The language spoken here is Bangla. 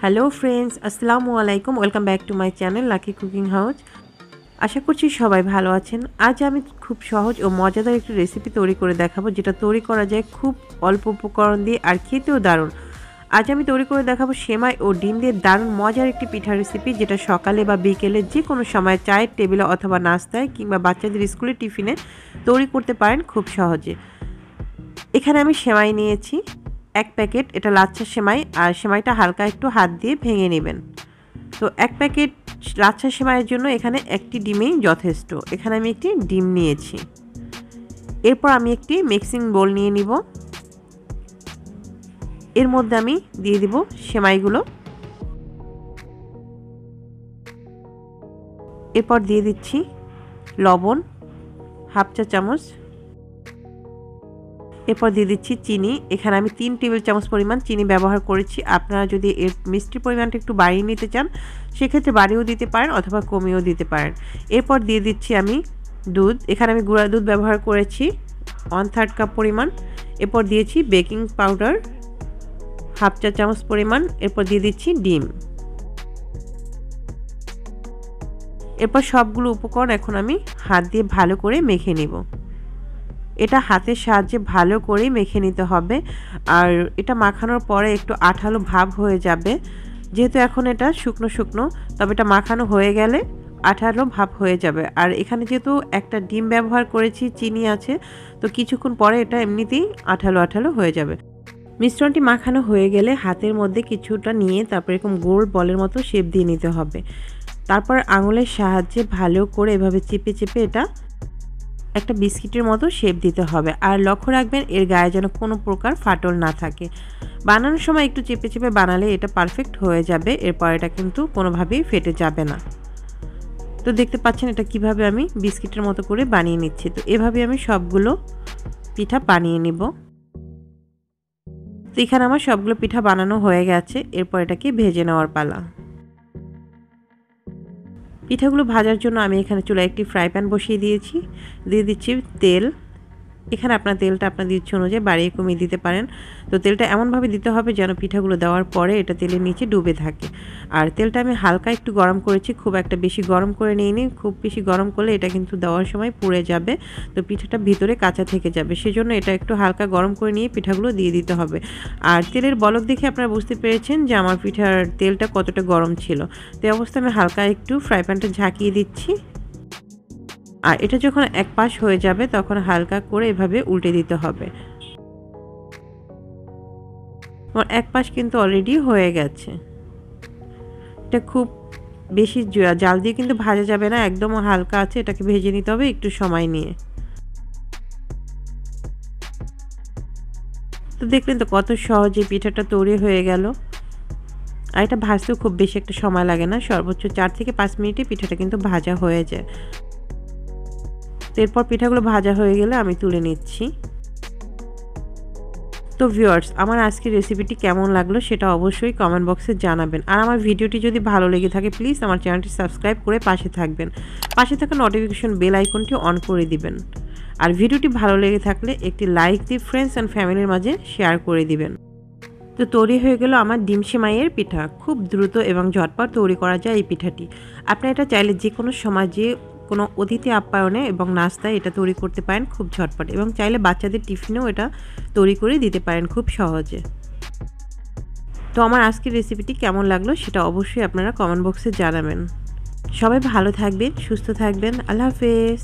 হ্যালো ফ্রেন্ডস, আসসালামু আলাইকুম। Welcome back to my channel Lucky Cooking House. আশা করছি সবাই ভালো আছেন। আজ আমি খুব সহজ ও মজাদার একটি রেসিপি তৈরি করে দেখাবো, যেটা তৈরি করা যায় খুব অল্প উপকরণ দিয়ে আর খেতেও দারুণ। আজ আমি তৈরি করে দেখাবো সেমাই ও ডিম দিয়ে দারুণ মজার একটি পিঠা রেসিপি, যেটা সকালে বা বিকেলে যে কোনো সময় চায়ের টেবিলে অথবা নাস্তায় কিংবা বাচ্চাদের স্কুলের টিফিনে তৈরি করতে পারেন খুব সহজে। এখানে আমি সেমাই নিয়েছি 1 প্যাকেট, এটা লাচ্ছা সেমাই। আর সেমাইটা হালকা একটু হাত দিয়ে ভেঙে নেবেন। তো 1 প্যাকেট লাচ্ছা সেমাইয়ের জন্য এখানে একটি ডিমই যথেষ্ট। এখানে আমি একটি ডিম নিয়েছি। এরপর আমি একটি মিক্সিং বোল নিয়ে নিব। এর মধ্যে আমি দিয়ে দিব সেমাইগুলো। এরপর দিয়ে দিচ্ছি লবণ হাফ চা চামচ। এরপর দিয়ে দিচ্ছি চিনি। এখানে আমি 3 টেবিল চামচ পরিমাণ চিনি ব্যবহার করেছি। আপনারা যদি এর মিষ্টির পরিমাণটা একটু বাড়িয়ে নিতে চান সেক্ষেত্রে বাড়িয়েও দিতে পারেন অথবা কমিয়েও দিতে পারেন। এরপর দিয়ে দিচ্ছি আমি দুধ। এখানে আমি গুঁড়া দুধ ব্যবহার করেছি 1/3 কাপ পরিমাণ। এরপর দিয়েছি বেকিং পাউডার হাফ চা চামচ পরিমাণ। এরপর দিয়ে দিচ্ছি ডিম। এরপর সবগুলো উপকরণ এখন আমি হাত দিয়ে ভালো করে মেখে নেব। এটা হাতের সাহায্যে ভালো করে মেখে নিতে হবে। আর এটা মাখানোর পরে একটু আঠালো ভাব হয়ে যাবে, যেহেতু এখন এটা শুকনো শুকনো, তবে এটা মাখানো হয়ে গেলে আঠালো ভাব হয়ে যাবে। আর এখানে যেহেতু একটা ডিম ব্যবহার করেছি, চিনি আছে, তো কিছুক্ষণ পরে এটা এমনিতেই আঠালো আঠালো হয়ে যাবে। মিশ্রণটি মাখানো হয়ে গেলে হাতের মধ্যে কিছুটা নিয়ে তারপর এরকম গোল বলের মতো শেপ দিয়ে নিতে হবে। তারপর আঙুলের সাহায্যে ভালো করে এভাবে চেপে চেপে এটা একটা বিস্কিটের মতো শেপ দিতে হবে। আর লক্ষ্য রাখবেন এর গায়ে যেন কোনো প্রকার ফাটল না থাকে। বানানোর সময় একটু চেপে চেপে বানালে এটা পারফেক্ট হয়ে যাবে। এরপর এটা কিন্তু কোনোভাবেই ফেটে যাবে না। তো দেখতে পাচ্ছেন এটা কিভাবে আমি বিস্কিটের মতো করে বানিয়ে নিচ্ছি। তো এভাবে আমি সবগুলো পিঠা বানিয়ে নিব। তো এখানে আমার সবগুলো পিঠা বানানো হয়ে গেছে। এরপর এটাকে ভেজে নেওয়ার পালা। পিঠাগুলো ভাজার জন্য আমি এখানে চুলায় একটি ফ্রাই প্যান বসিয়ে দিয়েছি। দিয়ে দিচ্ছি তেল। এখানে আপনার তেলটা আপনাদের ইচ্ছে অনুযায়ী বাড়িয়ে কমিয়ে দিতে পারেন। তো তেলটা এমনভাবে দিতে হবে যেন পিঠাগুলো দেওয়ার পরে এটা তেলের নিচে ডুবে থাকে। আর তেলটা আমি হালকা একটু গরম করেছি, খুব একটা বেশি গরম করে নিইনি। খুব বেশি গরম করলে এটা কিন্তু দেওয়ার সময় পুড়ে যাবে, তো পিঠাটা ভিতরে কাঁচা থেকে যাবে। সেজন্য এটা একটু হালকা গরম করে নিয়ে পিঠাগুলো দিয়ে দিতে হবে। আর তেলের বলক দেখে আপনারা বুঝতে পেরেছেন যে আমার পিঠার তেলটা কতটা গরম ছিল। তো এই অবস্থায় আমি হালকা একটু ফ্রাই প্যানটা ঝাঁকিয়ে দিচ্ছি। আর এটা যখন এক পাশ হয়ে যাবে তখন হালকা করে এভাবে উল্টে দিতে হবে। আমার এক পাশ কিন্তু অলরেডি হয়ে গেছে। এটা খুব বেশি জাল দিয়ে কিন্তু ভাজা যাবে না, একদম হালকা আছে, এটাকে ভেজে নিতে হবে একটু সময় নিয়ে। তো দেখলেন তো কত সহজে পিঠাটা তৈরি হয়ে গেল। আর এটা ভাজতেও খুব বেশি একটা সময় লাগে না, সর্বোচ্চ 4 থেকে 5 মিনিটে পিঠাটা কিন্তু ভাজা হয়ে যায়। এরপর পিঠাগুলো ভাজা হয়ে গেলে আমি তুলে নিচ্ছি। তো ভিউয়ার্স, আমার আজকের রেসিপিটি কেমন লাগলো সেটা অবশ্যই কমেন্ট বক্সে জানাবেন। আর আমার ভিডিওটি যদি ভালো লেগে থাকে প্লিজ আমার চ্যানেলটি সাবস্ক্রাইব করে পাশে থাকবেন। পাশে থাকা নোটিফিকেশন বেল আইকনটি অন করে দিবেন। আর ভিডিওটি ভালো লেগে থাকলে একটি লাইক দিয়ে ফ্রেন্ডস অ্যান্ড ফ্যামিলির মাঝে শেয়ার করে দিবেন। তো তৈরি হয়ে গেল আমার ডিম সেমাইয়ের পিঠা। খুব দ্রুত এবং ঝটপট তৈরি করা যায় এই পিঠাটি। আপনারা এটা চাইলে যে কোনো সময় যে কোনো অতিথি আপ্যায়নে এবং নাস্তায় এটা তৈরি করতে পারেন খুব ঝটপট, এবং চাইলে বাচ্চাদের টিফিনেও এটা তৈরি করে দিতে পারেন খুব সহজে। তো আমার আজকের রেসিপিটি কেমন লাগলো সেটা অবশ্যই আপনারা কমেন্ট বক্সে জানাবেন। সবাই ভালো থাকবেন, সুস্থ থাকবেন। আল্লাহ হাফেজ।